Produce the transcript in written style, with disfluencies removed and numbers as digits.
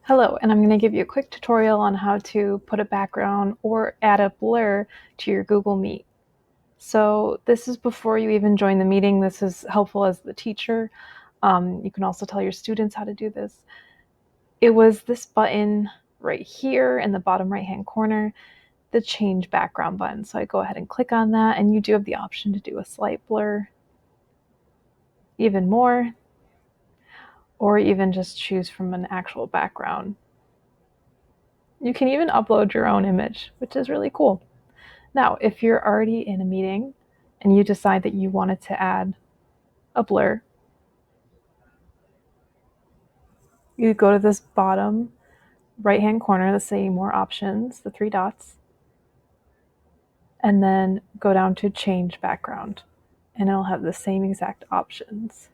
Hello, and I'm going to give you a quick tutorial on how to put a background or add a blur to your Google Meet. So this is before you even join the meeting. This is helpful as the teacher. You can also tell your students how to do this. It was this button right here in the bottom right-hand corner, the change background button. So I go ahead and click on that, and you do have the option to do a slight blur, even more, or even just choose from an actual background. You can even upload your own image, which is really cool. Now, if you're already in a meeting and you decide that you wanted to add a blur, you go to this bottom right-hand corner, the say more options, the three dots, and then go down to change background, and it'll have the same exact options.